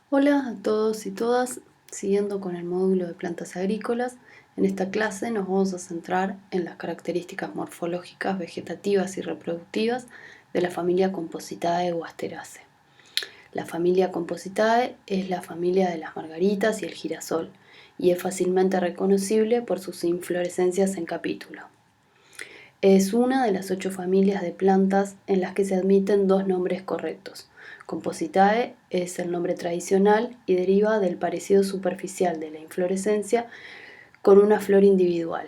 Hola a todos y todas, siguiendo con el módulo de plantas agrícolas, en esta clase nos vamos a centrar en las características morfológicas, vegetativas y reproductivas de la familia Compositae o Asteraceae. La familia Compositae es la familia de las margaritas y el girasol y es fácilmente reconocible por sus inflorescencias en capítulo. Es una de las 8 familias de plantas en las que se admiten dos nombres correctos. Compositae es el nombre tradicional y deriva del parecido superficial de la inflorescencia con una flor individual.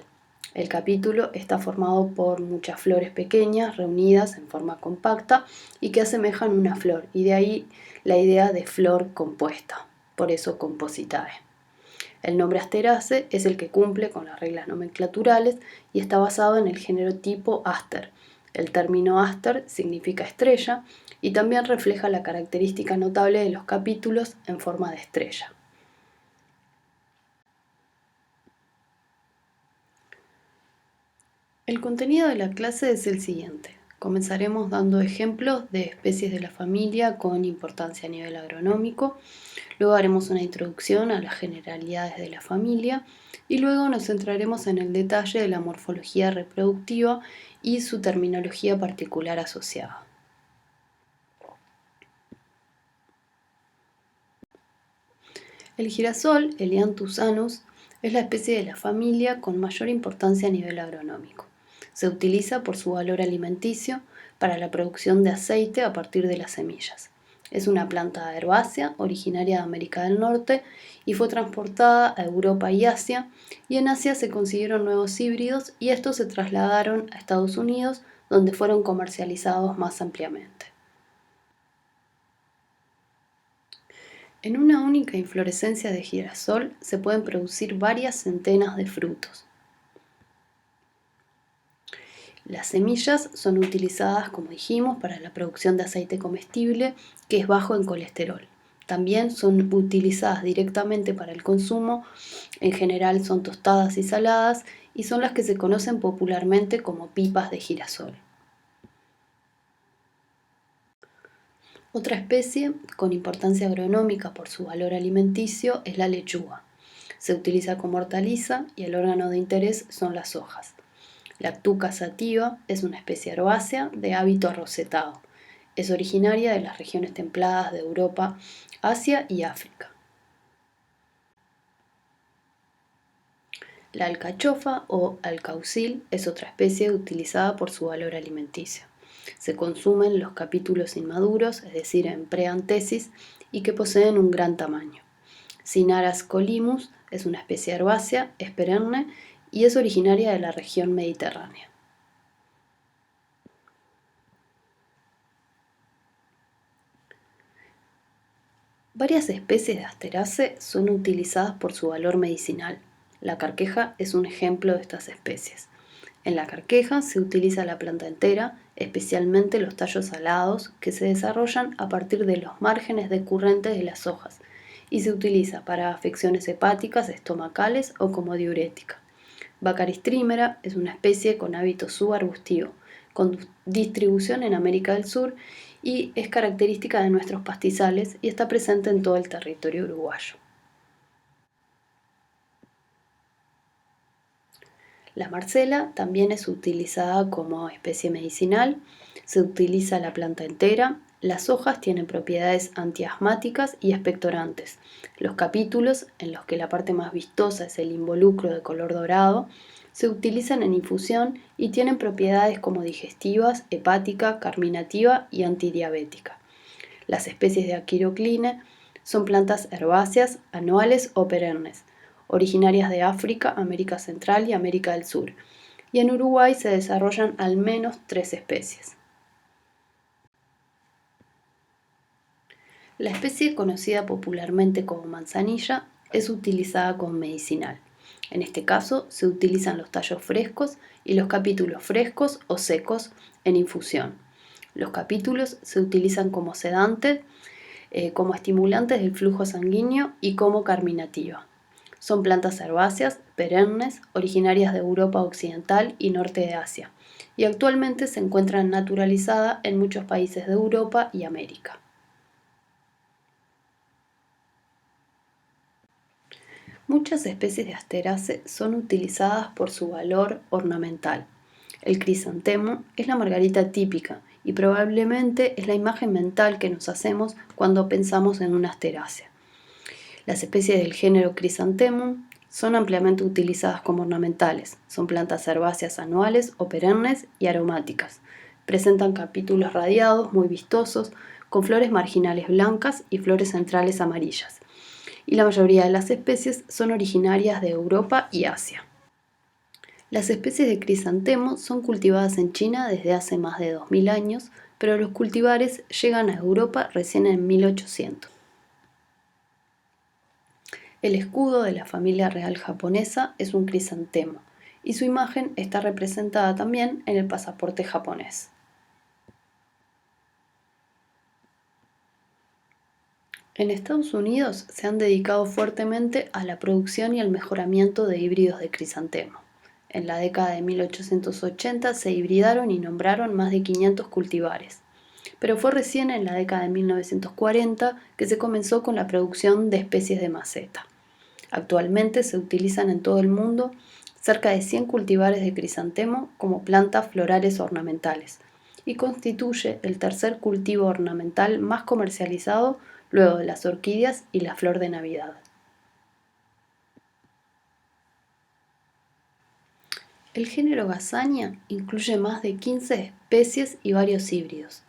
El capítulo está formado por muchas flores pequeñas reunidas en forma compacta y que asemejan una flor, y de ahí la idea de flor compuesta, por eso Compositae. El nombre Asteraceae es el que cumple con las reglas nomenclaturales y está basado en el género tipo Aster. El término Aster significa estrella y también refleja la característica notable de los capítulos en forma de estrella. El contenido de la clase es el siguiente. Comenzaremos dando ejemplos de especies de la familia con importancia a nivel agronómico. Luego haremos una introducción a las generalidades de la familia y luego nos centraremos en el detalle de la morfología reproductiva y su terminología particular asociada. El girasol, Helianthus anus, es la especie de la familia con mayor importancia a nivel agronómico. Se utiliza por su valor alimenticio para la producción de aceite a partir de las semillas. Es una planta herbácea originaria de América del Norte y fue transportada a Europa y Asia, y en Asia se consiguieron nuevos híbridos y estos se trasladaron a Estados Unidos, donde fueron comercializados más ampliamente. En una única inflorescencia de girasol se pueden producir varias centenas de frutos. Las semillas son utilizadas, como dijimos, para la producción de aceite comestible, que es bajo en colesterol. También son utilizadas directamente para el consumo, en general son tostadas y saladas, y son las que se conocen popularmente como pipas de girasol. Otra especie con importancia agronómica por su valor alimenticio es la lechuga. Se utiliza como hortaliza y el órgano de interés son las hojas. La Tuca sativa es una especie herbácea de hábito arrosetado. Es originaria de las regiones templadas de Europa, Asia y África. La alcachofa o alcaucil es otra especie utilizada por su valor alimenticio. Se consumen los capítulos inmaduros, es decir, en preantesis, y que poseen un gran tamaño. Cinaras colimus es una especie herbácea, es perenne y es originaria de la región mediterránea. Varias especies de Asteraceae son utilizadas por su valor medicinal. La carqueja es un ejemplo de estas especies. En la carqueja se utiliza la planta entera, especialmente los tallos alados que se desarrollan a partir de los márgenes decurrentes de las hojas, y se utiliza para afecciones hepáticas, estomacales o como diurética. Baccharis trimera es una especie con hábito subarbustivo, con distribución en América del Sur, y es característica de nuestros pastizales y está presente en todo el territorio uruguayo. La marcela también es utilizada como especie medicinal, se utiliza la planta entera, las hojas tienen propiedades antiasmáticas y expectorantes. Los capítulos, en los que la parte más vistosa es el involucro de color dorado, se utilizan en infusión y tienen propiedades como digestivas, hepática, carminativa y antidiabética. Las especies de Aquirocline son plantas herbáceas, anuales o perennes, originarias de África, América Central y América del Sur, y en Uruguay se desarrollan al menos 3 especies. La especie conocida popularmente como manzanilla es utilizada como medicinal. En este caso se utilizan los tallos frescos y los capítulos frescos o secos en infusión. Los capítulos se utilizan como sedante, como estimulantes del flujo sanguíneo y como carminativa. Son plantas herbáceas, perennes, originarias de Europa Occidental y Norte de Asia, y actualmente se encuentran naturalizadas en muchos países de Europa y América. Muchas especies de Asteraceae son utilizadas por su valor ornamental. El crisantemo es la margarita típica y probablemente es la imagen mental que nos hacemos cuando pensamos en una Asteraceae. Las especies del género Chrysanthemum son ampliamente utilizadas como ornamentales. Son plantas herbáceas anuales o perennes y aromáticas. Presentan capítulos radiados muy vistosos, con flores marginales blancas y flores centrales amarillas. Y la mayoría de las especies son originarias de Europa y Asia. Las especies de crisantemo son cultivadas en China desde hace más de 2000 años, pero los cultivares llegan a Europa recién en 1800. El escudo de la familia real japonesa es un crisantemo y su imagen está representada también en el pasaporte japonés. En Estados Unidos se han dedicado fuertemente a la producción y el mejoramiento de híbridos de crisantemo. En la década de 1880 se hibridaron y nombraron más de 500 cultivares, pero fue recién en la década de 1940 que se comenzó con la producción de especies de maceta. Actualmente se utilizan en todo el mundo cerca de 100 cultivares de crisantemo como plantas florales ornamentales y constituye el tercer cultivo ornamental más comercializado luego de las orquídeas y la flor de Navidad. El género Gazania incluye más de 15 especies y varios híbridos.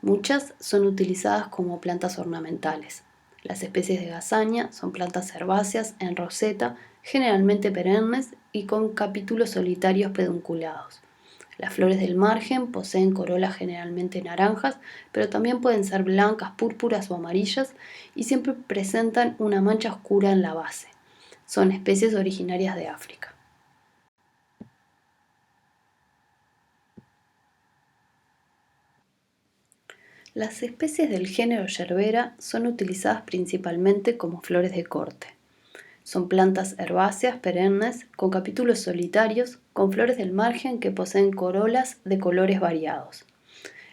Muchas son utilizadas como plantas ornamentales. Las especies de Gazania son plantas herbáceas en roseta, generalmente perennes y con capítulos solitarios pedunculados. Las flores del margen poseen corolas generalmente naranjas, pero también pueden ser blancas, púrpuras o amarillas y siempre presentan una mancha oscura en la base. Son especies originarias de África. Las especies del género Yerbera son utilizadas principalmente como flores de corte. Son plantas herbáceas perennes con capítulos solitarios, con flores del margen que poseen corolas de colores variados.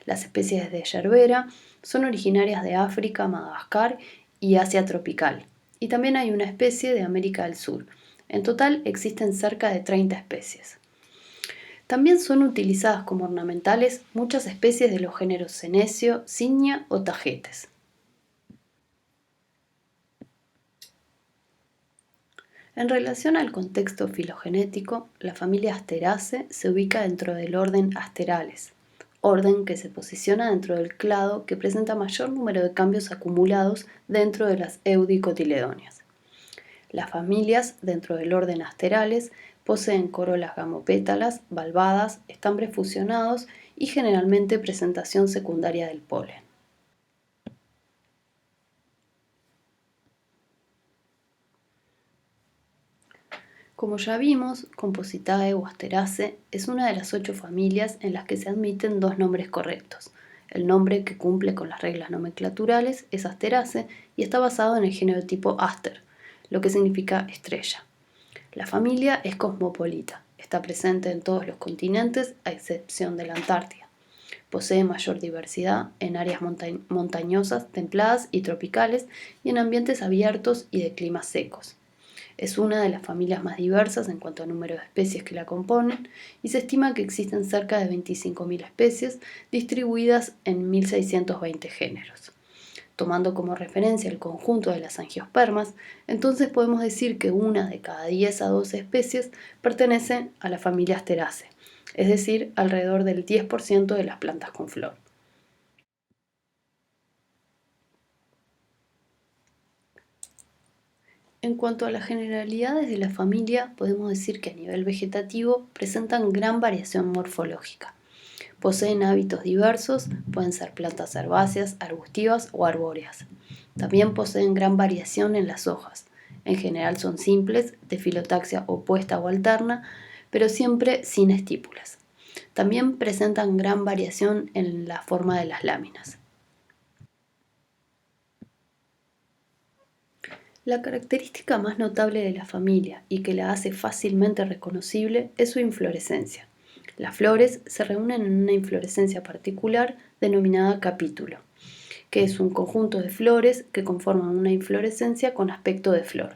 Las especies de Yerbera son originarias de África, Madagascar y Asia tropical. Y también hay una especie de América del Sur. En total existen cerca de 30 especies. También son utilizadas como ornamentales muchas especies de los géneros Senecio, Cynia o Tagetes. En relación al contexto filogenético, la familia Asteraceae se ubica dentro del orden Asterales, orden que se posiciona dentro del clado que presenta mayor número de cambios acumulados dentro de las eudicotiledóneas. Las familias dentro del orden Asterales poseen corolas gamopétalas, valvadas, estambres fusionados y generalmente presentación secundaria del polen. Como ya vimos, Compositae o Asteraceae es una de las 8 familias en las que se admiten 2 nombres correctos. El nombre que cumple con las reglas nomenclaturales es Asteraceae y está basado en el genotipo Aster, lo que significa estrella. La familia es cosmopolita, está presente en todos los continentes a excepción de la Antártida. Posee mayor diversidad en áreas montañosas, templadas y tropicales y en ambientes abiertos y de climas secos. Es una de las familias más diversas en cuanto a número de especies que la componen y se estima que existen cerca de 25.000 especies distribuidas en 1.620 géneros. Tomando como referencia el conjunto de las angiospermas, entonces podemos decir que una de cada 10 a 12 especies pertenecen a la familia Asteraceae, es decir, alrededor del 10% de las plantas con flor. En cuanto a las generalidades de la familia, podemos decir que a nivel vegetativo presentan gran variación morfológica. Poseen hábitos diversos, pueden ser plantas herbáceas, arbustivas o arbóreas. También poseen gran variación en las hojas. En general son simples, de filotaxia opuesta o alterna, pero siempre sin estípulas. También presentan gran variación en la forma de las láminas. La característica más notable de la familia y que la hace fácilmente reconocible es su inflorescencia. Las flores se reúnen en una inflorescencia particular denominada capítulo, que es un conjunto de flores que conforman una inflorescencia con aspecto de flor.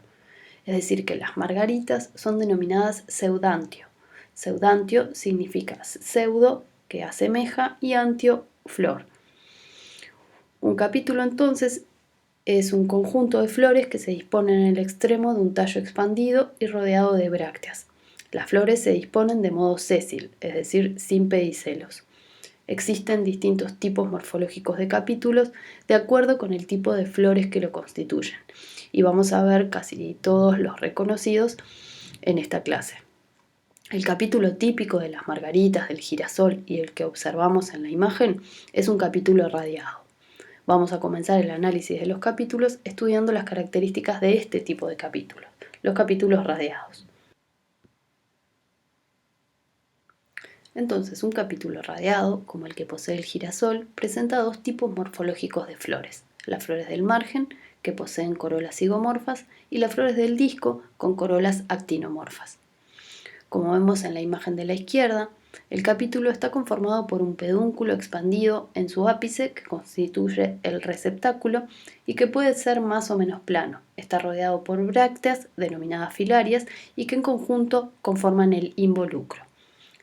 Es decir, que las margaritas son denominadas pseudantio. Pseudantio significa pseudo, que asemeja, y antio, flor. Un capítulo entonces es un conjunto de flores que se disponen en el extremo de un tallo expandido y rodeado de brácteas. Las flores se disponen de modo sésil, es decir, sin pedicelos. Existen distintos tipos morfológicos de capítulos de acuerdo con el tipo de flores que lo constituyen. Y vamos a ver casi todos los reconocidos en esta clase. El capítulo típico de las margaritas, del girasol y el que observamos en la imagen es un capítulo radiado. Vamos a comenzar el análisis de los capítulos estudiando las características de este tipo de capítulos, los capítulos radiados. Entonces, un capítulo radiado, como el que posee el girasol, presenta dos tipos morfológicos de flores: las flores del margen, que poseen corolas zigomorfas, y las flores del disco, con corolas actinomorfas. Como vemos en la imagen de la izquierda, el capítulo está conformado por un pedúnculo expandido en su ápice que constituye el receptáculo y que puede ser más o menos plano. Está rodeado por brácteas denominadas filarias y que en conjunto conforman el involucro.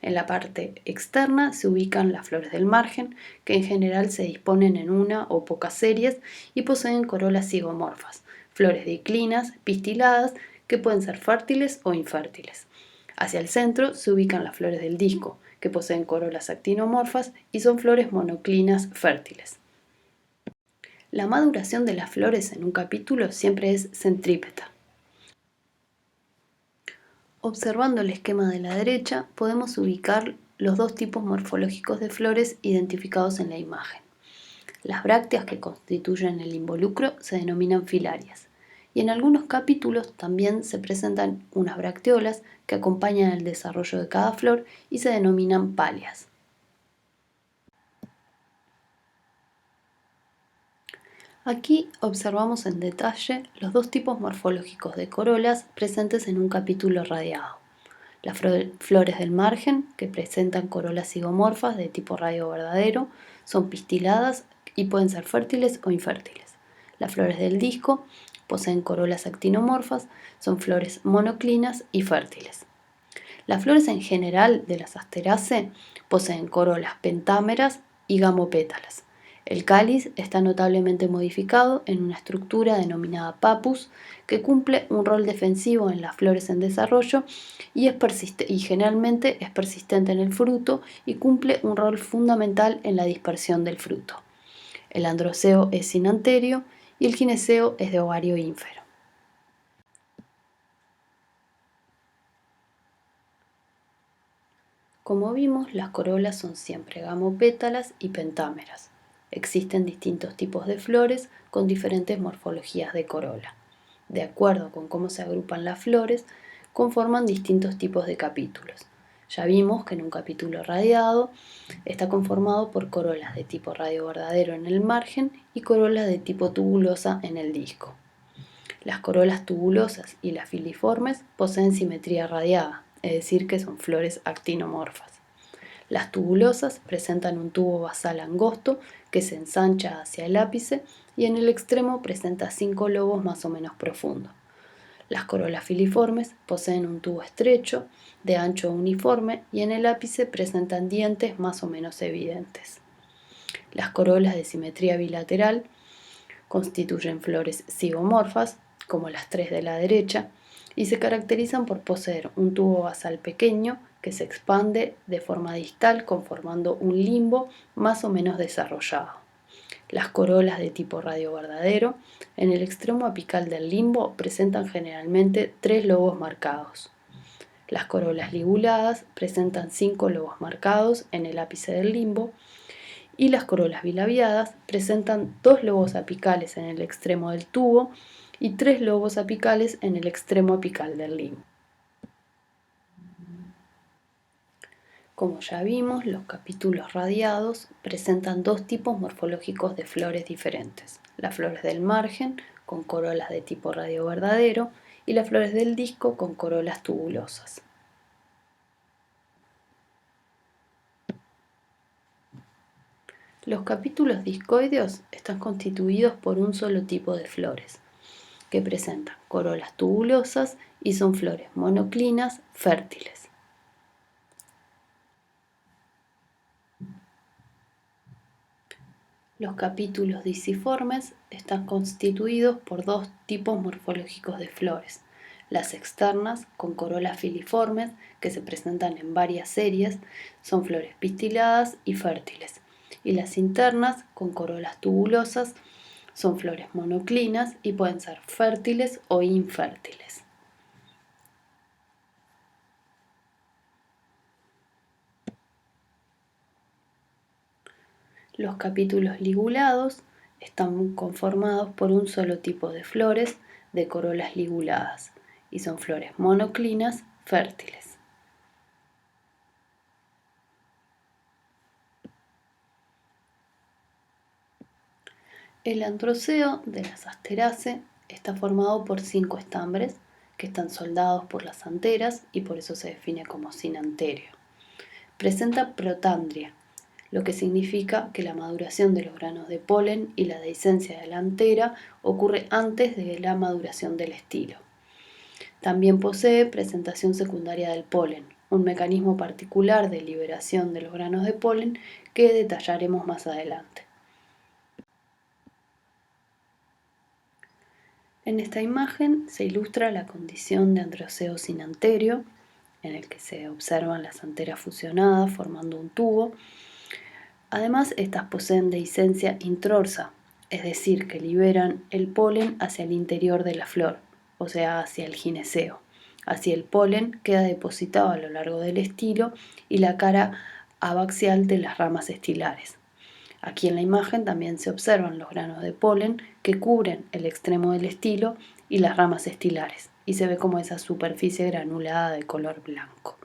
En la parte externa se ubican las flores del margen, que en general se disponen en una o pocas series y poseen corolas zigomorfas, flores diclinas, pistiladas, que pueden ser fértiles o infértiles. Hacia el centro se ubican las flores del disco, que poseen corolas actinomorfas y son flores monoclinas fértiles. La maduración de las flores en un capítulo siempre es centrípeta. Observando el esquema de la derecha, podemos ubicar los dos tipos morfológicos de flores identificados en la imagen. Las brácteas que constituyen el involucro se denominan filarias, y en algunos capítulos también se presentan unas bracteolas que acompañan el desarrollo de cada flor y se denominan páleas. Aquí observamos en detalle los dos tipos morfológicos de corolas presentes en un capítulo radiado. Las flores del margen, que presentan corolas zigomorfas de tipo radio verdadero, son pistiladas y pueden ser fértiles o infértiles. Las flores del disco poseen corolas actinomorfas, son flores monoclinas y fértiles. Las flores en general de las Asteraceae poseen corolas pentámeras y gamopétalas. El cáliz está notablemente modificado en una estructura denominada papus, que cumple un rol defensivo en las flores en desarrollo y generalmente es persistente en el fruto y cumple un rol fundamental en la dispersión del fruto. El androceo es sin anterio y el gineceo es de ovario ínfero. Como vimos, las corolas son siempre gamopétalas y pentámeras. Existen distintos tipos de flores con diferentes morfologías de corola. De acuerdo con cómo se agrupan las flores, conforman distintos tipos de capítulos. Ya vimos que en un capítulo radiado está conformado por corolas de tipo radio verdadero en el margen y corolas de tipo tubulosa en el disco. Las corolas tubulosas y las filiformes poseen simetría radiada, es decir, que son flores actinomorfas. Las tubulosas presentan un tubo basal angosto que se ensancha hacia el ápice y en el extremo presenta 5 lobos más o menos profundos. Las corolas filiformes poseen un tubo estrecho, de ancho uniforme, y en el ápice presentan dientes más o menos evidentes. Las corolas de simetría bilateral constituyen flores zigomorfas, como las tres de la derecha, y se caracterizan por poseer un tubo basal pequeño que se expande de forma distal conformando un limbo más o menos desarrollado. Las corolas de tipo radio verdadero, en el extremo apical del limbo, presentan generalmente 3 lobos marcados. Las corolas liguladas presentan 5 lobos marcados en el ápice del limbo y las corolas bilabiadas presentan 2 lobos apicales en el extremo del tubo y 3 lobos apicales en el extremo apical del limbo. Como ya vimos, los capítulos radiados presentan dos tipos morfológicos de flores diferentes: las flores del margen, con corolas de tipo radio verdadero, y las flores del disco, con corolas tubulosas. Los capítulos discoideos están constituidos por un solo tipo de flores. que presentan corolas tubulosas y son flores monoclinas fértiles. Los capítulos diciformes están constituidos por dos tipos morfológicos de flores: las externas, con corolas filiformes, que se presentan en varias series, son flores pistiladas y fértiles, y las internas, con corolas tubulosas, son flores monoclinas y pueden ser fértiles o infértiles. Los capítulos ligulados están conformados por un solo tipo de flores de corolas liguladas y son flores monoclinas fértiles. El androceo de las Asteraceae está formado por 5 estambres que están soldados por las anteras y por eso se define como sinanterio. Presenta protandria, lo que significa que la maduración de los granos de polen y la dehiscencia de la antera ocurre antes de la maduración del estilo. También posee presentación secundaria del polen, un mecanismo particular de liberación de los granos de polen que detallaremos más adelante. En esta imagen se ilustra la condición de androceo sinanterio, en el que se observan las anteras fusionadas formando un tubo. Además, estas poseen dehiscencia introrsa, es decir, que liberan el polen hacia el interior de la flor, o sea, hacia el gineceo. Así el polen queda depositado a lo largo del estilo y la cara abaxial de las ramas estilares. Aquí en la imagen también se observan los granos de polen que cubren el extremo del estilo y las ramas estilares, y se ve como esa superficie granulada de color blanco.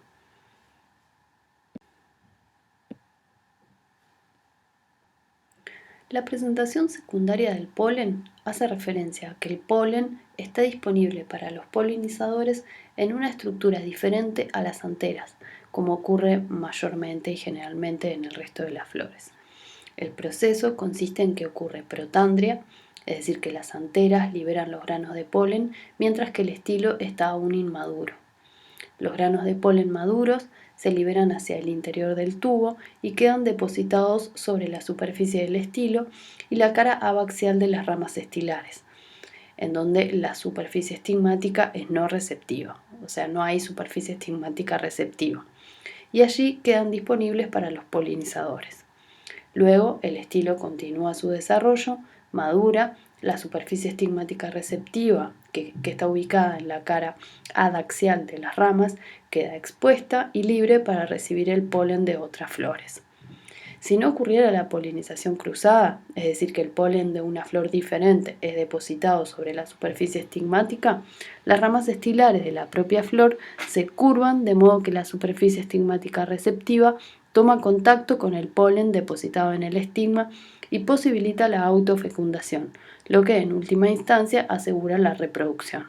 La presentación secundaria del polen hace referencia a que el polen está disponible para los polinizadores en una estructura diferente a las anteras, como ocurre mayormente y generalmente en el resto de las flores. El proceso consiste en que ocurre protandria, es decir, que las anteras liberan los granos de polen mientras que el estilo está aún inmaduro. Los granos de polen maduros se liberan hacia el interior del tubo y quedan depositados sobre la superficie del estilo y la cara abaxial de las ramas estilares, en donde la superficie estigmática es no receptiva, o sea, no hay superficie estigmática receptiva, y allí quedan disponibles para los polinizadores. Luego el estilo continúa su desarrollo, madura, la superficie estigmática receptiva, que está ubicada en la cara adaxial de las ramas, queda expuesta y libre para recibir el polen de otras flores. Si no ocurriera la polinización cruzada, es decir, que el polen de una flor diferente es depositado sobre la superficie estigmática, las ramas estilares de la propia flor se curvan de modo que la superficie estigmática receptiva toma contacto con el polen depositado en el estigma y posibilita la autofecundación, lo que en última instancia asegura la reproducción.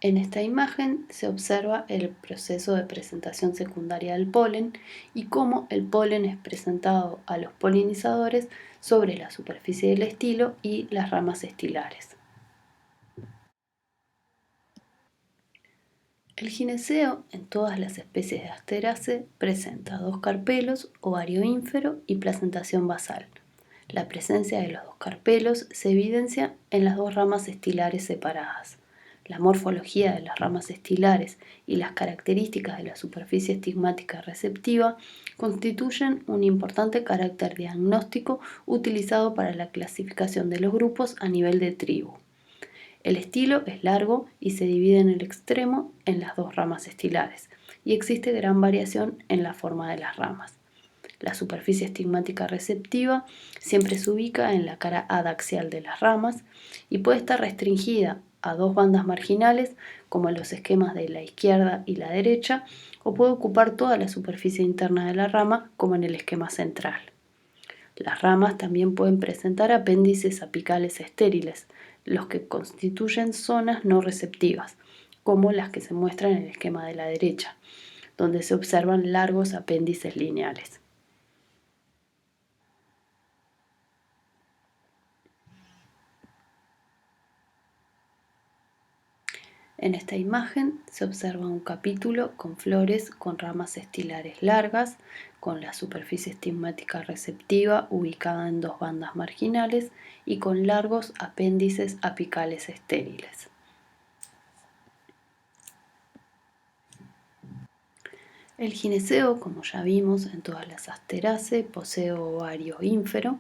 En esta imagen se observa el proceso de presentación secundaria del polen y cómo el polen es presentado a los polinizadores sobre la superficie del estilo y las ramas estilares. El gineceo en todas las especies de Asteraceae presenta 2 carpelos, ovario ínfero y placentación basal. La presencia de los 2 carpelos se evidencia en las 2 ramas estilares separadas. La morfología de las ramas estilares y las características de la superficie estigmática receptiva constituyen un importante carácter diagnóstico utilizado para la clasificación de los grupos a nivel de tribu. El estilo es largo y se divide en el extremo en las 2 ramas estilares, y existe gran variación en la forma de las ramas. La superficie estigmática receptiva siempre se ubica en la cara adaxial de las ramas y puede estar restringida a 2 bandas marginales, como en los esquemas de la izquierda y la derecha, o puede ocupar toda la superficie interna de la rama, como en el esquema central. Las ramas también pueden presentar apéndices apicales estériles, los que constituyen zonas no receptivas, como las que se muestran en el esquema de la derecha, donde se observan largos apéndices lineales. En esta imagen se observa un capítulo con flores con ramas estilares largas, con la superficie estigmática receptiva ubicada en dos bandas marginales y con largos apéndices apicales estériles. El gineceo, como ya vimos en todas las Asteraceae, posee ovario ínfero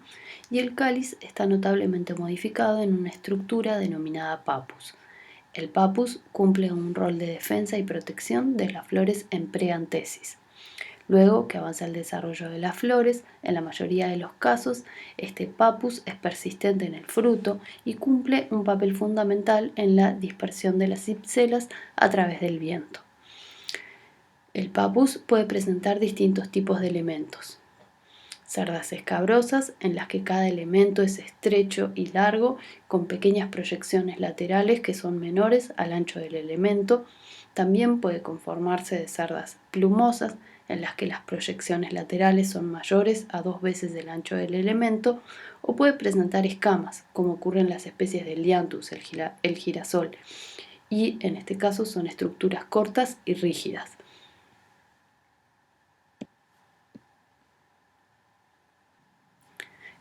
y el cáliz está notablemente modificado en una estructura denominada papus. El papus cumple un rol de defensa y protección de las flores en preantesis. Luego que avanza el desarrollo de las flores, en la mayoría de los casos, este papus es persistente en el fruto y cumple un papel fundamental en la dispersión de las cipselas a través del viento. El papus puede presentar distintos tipos de elementos. Cerdas escabrosas, en las que cada elemento es estrecho y largo, con pequeñas proyecciones laterales que son menores al ancho del elemento. También puede conformarse de cerdas plumosas, en las que las proyecciones laterales son mayores a 2 veces el ancho del elemento, o puede presentar escamas, como ocurre en las especies del lianthus, el girasol, y en este caso son estructuras cortas y rígidas.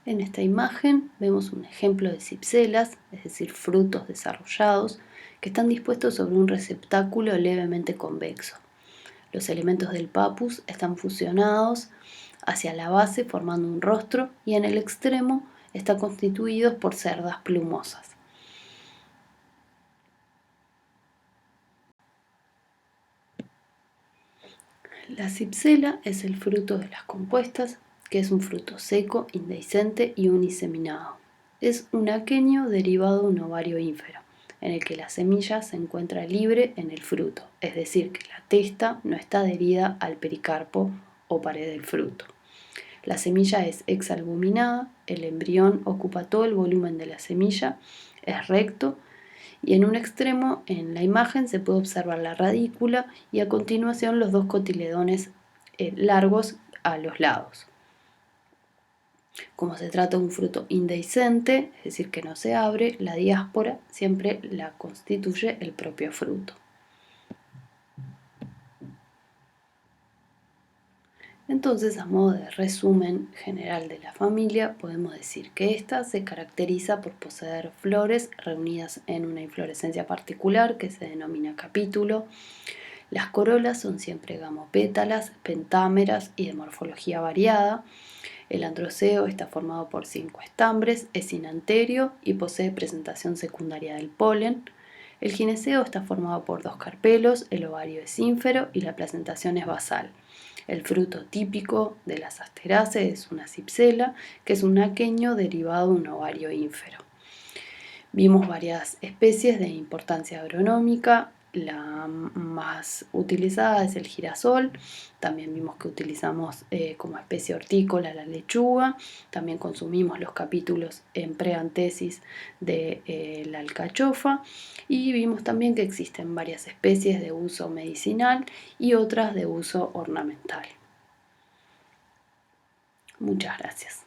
En esta imagen vemos un ejemplo de cipselas, es decir, frutos desarrollados, que están dispuestos sobre un receptáculo levemente convexo. Los elementos del papus están fusionados hacia la base formando un rostro y en el extremo están constituidos por cerdas plumosas. La cipsela es el fruto de las compuestas, que es un fruto seco, indehiscente y uniseminado. Es un aquenio derivado de un ovario ínfero, en el que la semilla se encuentra libre en el fruto, es decir, que la testa no está adherida al pericarpo o pared del fruto. La semilla es exalbuminada, el embrión ocupa todo el volumen de la semilla, es recto y en un extremo en la imagen se puede observar la radícula y a continuación los dos cotiledones largos a los lados. Como se trata de un fruto indehiscente, es decir, que no se abre, la diáspora siempre la constituye el propio fruto. Entonces, a modo de resumen general de la familia, podemos decir que ésta se caracteriza por poseer flores reunidas en una inflorescencia particular que se denomina capítulo. Las corolas son siempre gamopétalas, pentámeras y de morfología variada. El androceo está formado por 5 estambres, es sinanterio y posee presentación secundaria del polen. El gineceo está formado por 2 carpelos, el ovario es ínfero y la placentación es basal. El fruto típico de las Asteraceae es una cipsela, que es un aquenio derivado de un ovario ínfero. Vimos varias especies de importancia agronómica. La más utilizada es el girasol. También vimos que utilizamos como especie hortícola la lechuga. También consumimos los capítulos en preantesis de la alcachofa. Y vimos también que existen varias especies de uso medicinal y otras de uso ornamental. Muchas gracias.